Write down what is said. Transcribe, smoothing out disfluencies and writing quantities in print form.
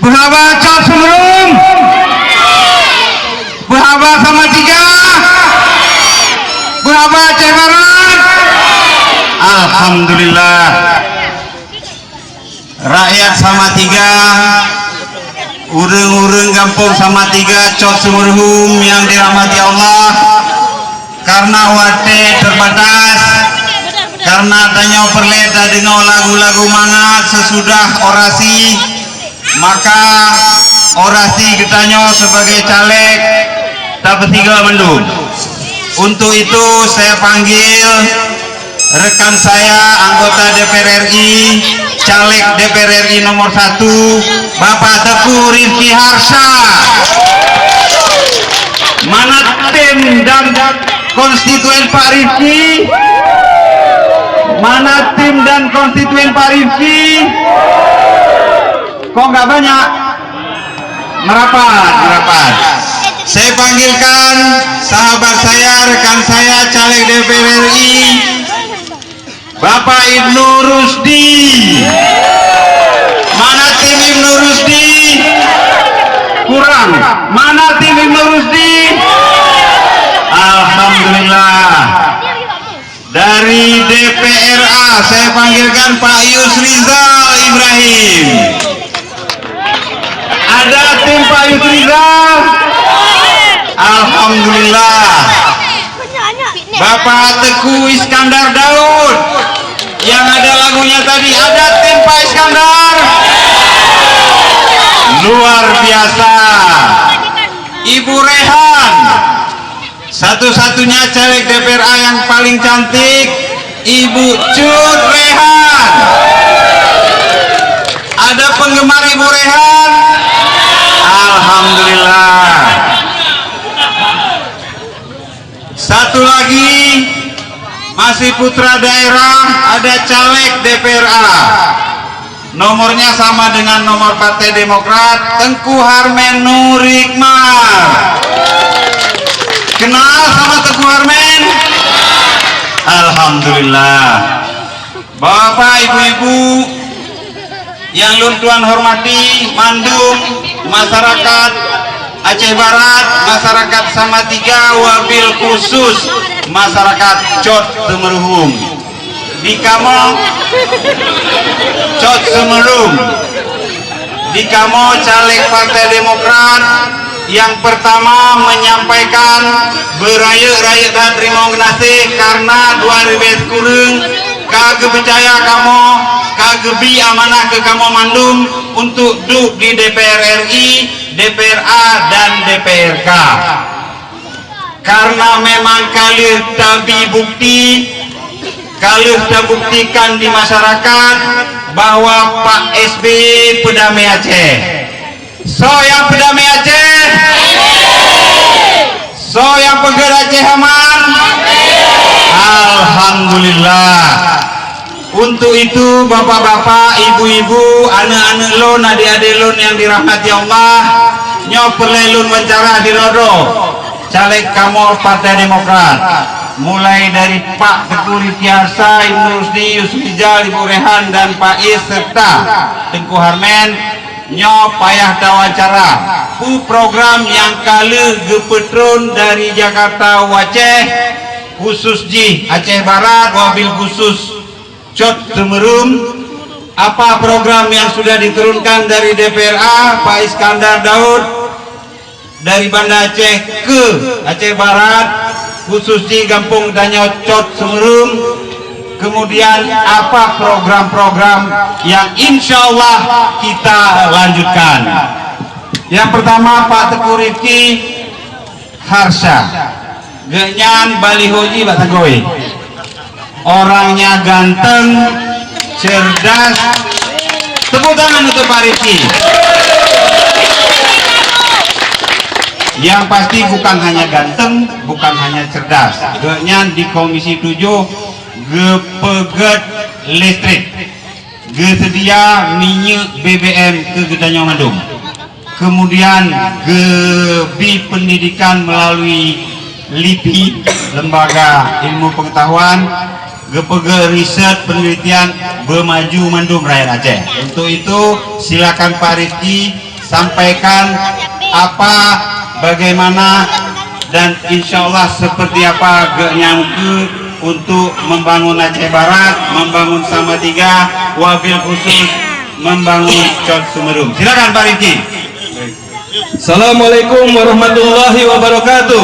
Berapa cok sebelum berapa sama tiga berapa Aceh Barat. Alhamdulillah rakyat sama tiga ureng-ureng kampung sama tiga cok semerhum yang dirahmati Allah. Karena wate terbatas, karena tanya perleta dengan lagu-lagu mangat sesudah orasi, maka orasi ditanya sebagai caleg dapat 3 mendung. Untuk itu saya panggil rekan saya anggota DPR RI, caleg DPR RI nomor 1, Bapak Teguh Rifki Harsha. Mana tim dan konstituen Pak Rifki? Mana tim dan konstituen Pak Rifki? Kok nggak banyak? Merapat. Saya panggilkan sahabat saya, rekan saya, caleg DPR RI, Bapak Ibnu Rusdi. Mana tim Ibnu Rusdi? Kurang. Mana tim Ibnu Rusdi? Alhamdulillah. Dari DPRA saya panggilkan Pak Yusrizal Ibrahim. Ada tim Pak Yusrizal? Alhamdulillah. Bapak Teguh Iskandar Daud yang ada lagunya tadi, ada tim Pak Iskandar? Luar biasa. Ibu Rehan, satu-satunya caleg DPRA yang paling cantik, Ibu Cut Rehan. Ada penggemar Ibu Rehan? Alhamdulillah. Satu lagi masih putra daerah, ada caleg DPRA, nomornya sama dengan nomor Partai Demokrat, Tengku Harmen Nurikmar. Kenal sama Tengku Harmen? Alhamdulillah. Bapak ibu-ibu yang Tuan hormati, mandum masyarakat Aceh Barat, masyarakat Samatiga, wabil khusus masyarakat Cot Semeruhum. Di Kamo Cot Semerum, di Kamo caleg Partai Demokrat yang pertama menyampaikan beraya-raya dan terima kasih karena 2000 kurang kage percaya kamu kagebi amanah ke kamu mandum untuk duduk di DPR RI, DPRA dan DPRK. Karena memang kalian tabi bukti, kalian terbuktikan di masyarakat bahwa Pak SBY pedamai Aceh. So yang pedamai Aceh, so yang peger Aceh aman. Alhamdulillah. Untuk itu bapak-bapak, ibu-ibu, anak-anak lon, adik-adik lon yang dirahmati Allah, nyoperlelun mencara di Rodo, caleg kamu Partai Demokrat, mulai dari Pak Teguh Rifki Harsha, Ibnu Rusdi, Yusuf Ijal, Ibu Rehan dan Pak Is serta Tengku Harmen, payah wawancara program yang kali gepetron dari Jakarta Aceh, khusus di Aceh Barat, wabil khusus Cot Semerum. Apa program yang sudah diturunkan dari DPRA, Pak Iskandar Daud dari Banda Aceh ke Aceh Barat, khusus di Kampung Danyo Cot Semerum. Kemudian apa program-program yang insya Allah kita lanjutkan. Yang pertama Pak Teguh Rifki Harsha, genyan balihoji Batagoy, orangnya ganteng, cerdas. Tepuk tangan untuk Pak Rifki. Yang pasti bukan hanya ganteng, bukan hanya cerdas. Genyan di Komisi 7 gepeget listrik, gesedia minyak BBM ke Gedanyo Mandung, kemudian gebi pendidikan melalui LIPI, Lembaga Ilmu Pengetahuan, gepege riset penelitian bermaju Mandung Rakyat Aceh. Untuk itu silakan Pak Rifki, sampaikan apa, bagaimana, dan insya Allah seperti apa nyangke untuk membangun Aceh Barat, membangun Salatiga, wabil khusus membangun Cot Sumerum. Silakan Pak Riki. Assalamualaikum warahmatullahi wabarakatuh.